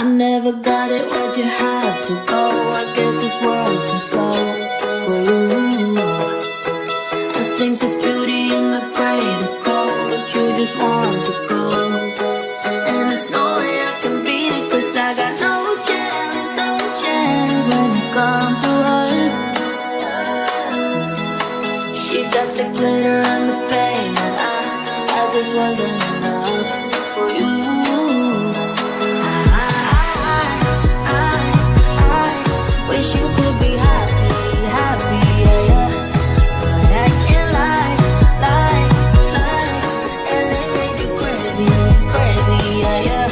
never got it, where'd you have to go? I guess this world's too slow for you. I think there's beauty in the gray, the cold, but you just want the gold. And there's no way I can beat it, 'cause I got no chance, no chance when it comes to her. She got the glitter and the fame, and I just wasn't enough for you. Wish you could be happy, happy, yeah, yeah. But I can't lie, lie, lie. LA made you crazy, crazy, yeah, yeah.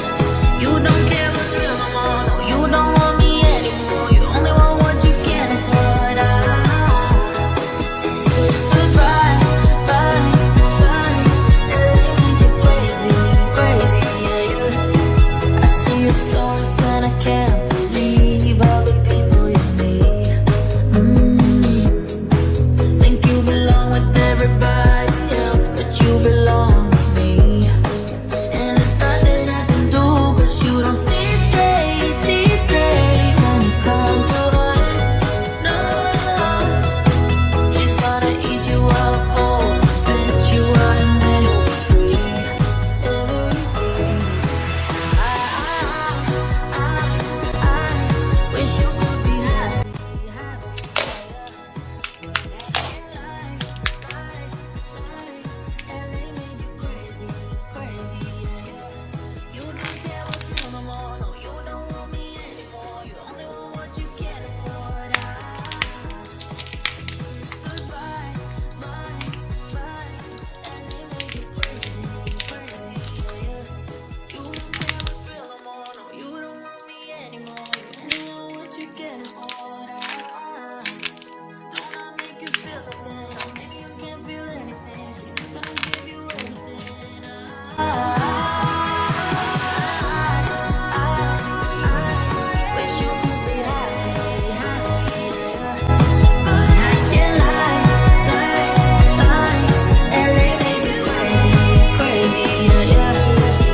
You don't care what's real no more, no, you don't want me anymore. You only want what you can afford. This is goodbye, bye, bye. LA made you crazy, crazy, yeah, yeah. I see your stories and I can't believe all the people you meet. Think you belong with everybody else, but you belong with me. And there's nothing I can do, 'cause you don't see straight when it comes to her. No, she's gonna eat you up whole, spit you out, and then you'll be free. Every day. I wish you could be happy, happy, but I can't lie, lie, lie. LA made you crazy, crazy, yeah, yeah. You don't care what's real no more, no, you don't want me anymore. You only want what you can afford. Goodbye, bye, bye. LA made you crazy, crazy, yeah, yeah. You don't care what's real no more, no, you don't want me anymore. You only want what you can afford. Don't I make you feel something? Or maybe you can't feel anything. She's not gonna give you everything. Wish you could be happy, happy, yeah. But I can't lie, lie, lie. LA made you crazy, crazy, yeah, yeah.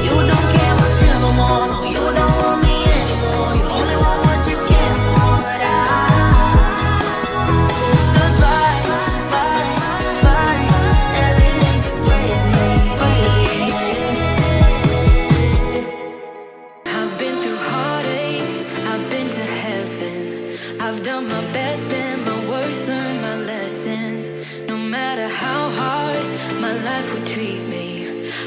You don't care what's real no more, no, you don't want me anymore. You only want what you can afford. This is goodbye, bye, bye. LA made you crazy, crazy, yeah, yeah. I've been through heartaches, I've been to heaven. I've done my best and my worst, learned my lessons. No matter how hard my life would treat me,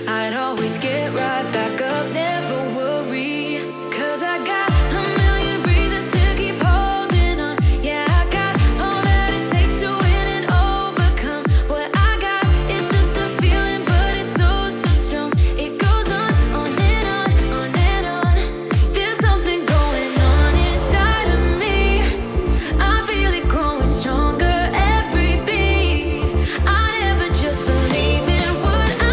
I'd always get right back up, never worry. 'Cause I got a million reasons to keep holding on. Yeah, I got all that it takes to win and overcome. What I got is just a feeling, but it's so, so strong. It goes on and on, on and on. There's something going on inside of me. I feel it growing stronger every beat. I never just believe in what I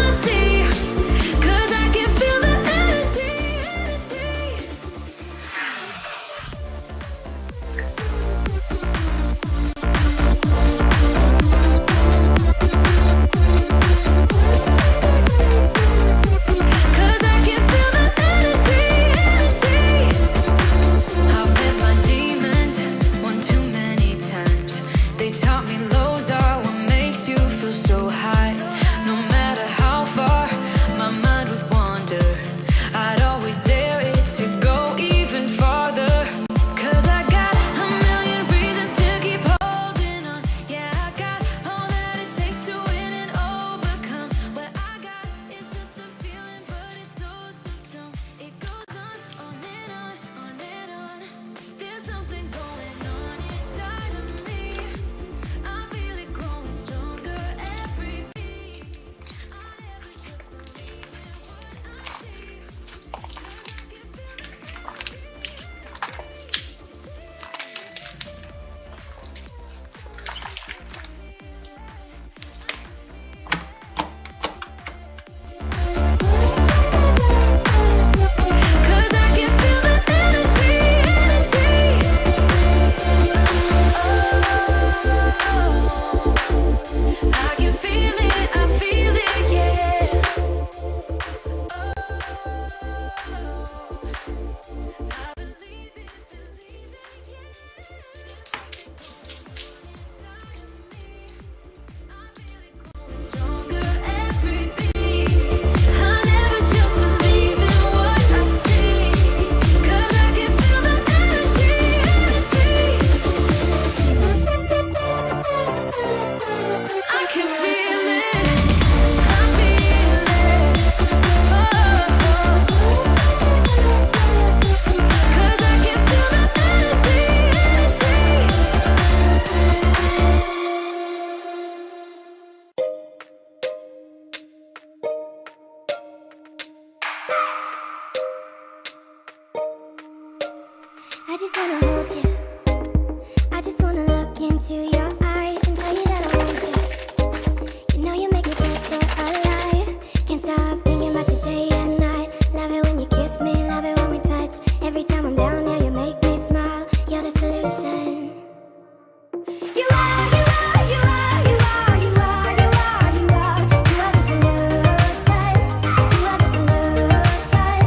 I just wanna hold you. I just wanna look into your eyes and tell you that I want you. You know you make me feel so alive. Can't stop thinking about you day and night. Love it when you kiss me, love it when we touch. Every time I'm down here, you make me smile. You're the solution. You are, you are, you are, you are, you are, you are, you are. You are the solution. You are the solution.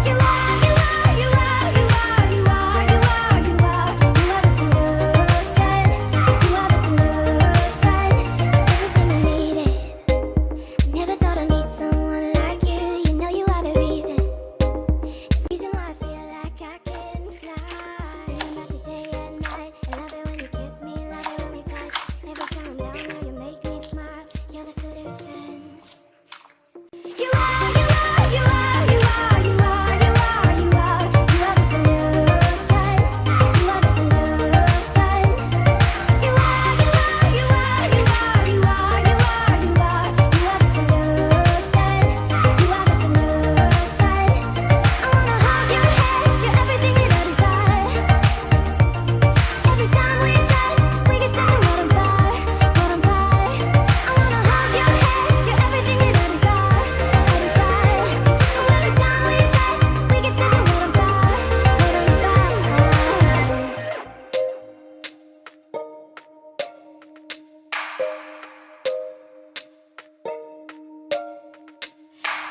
You are, you are, you are, you are, you are, you are, you are. You are the solution. You are the solution. Everything I needed. I never thought I'd meet someone like you. You know you are the reason why I feel like I can fly. Thinking about you day and night. I love it when you kiss me, love it when we touch. Every time I'm down here, you make me smile. You're the solution. You are, you are, you are, you are, you are, you are, you are. You are the solution. You are the solution. You are, you are, you are, you are, you are, you are, you are. You are the solution. You are the solution. I wanna hold your head, you're everything that I desire. Every time we touch, we can set the world on fire, world on fire. I wanna hold your head, you're everything that I desire, I desire. Oh, every time we touch, we can set the world on fire, world on fire.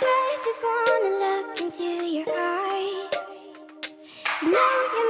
I just wanna look into your eyes. You know you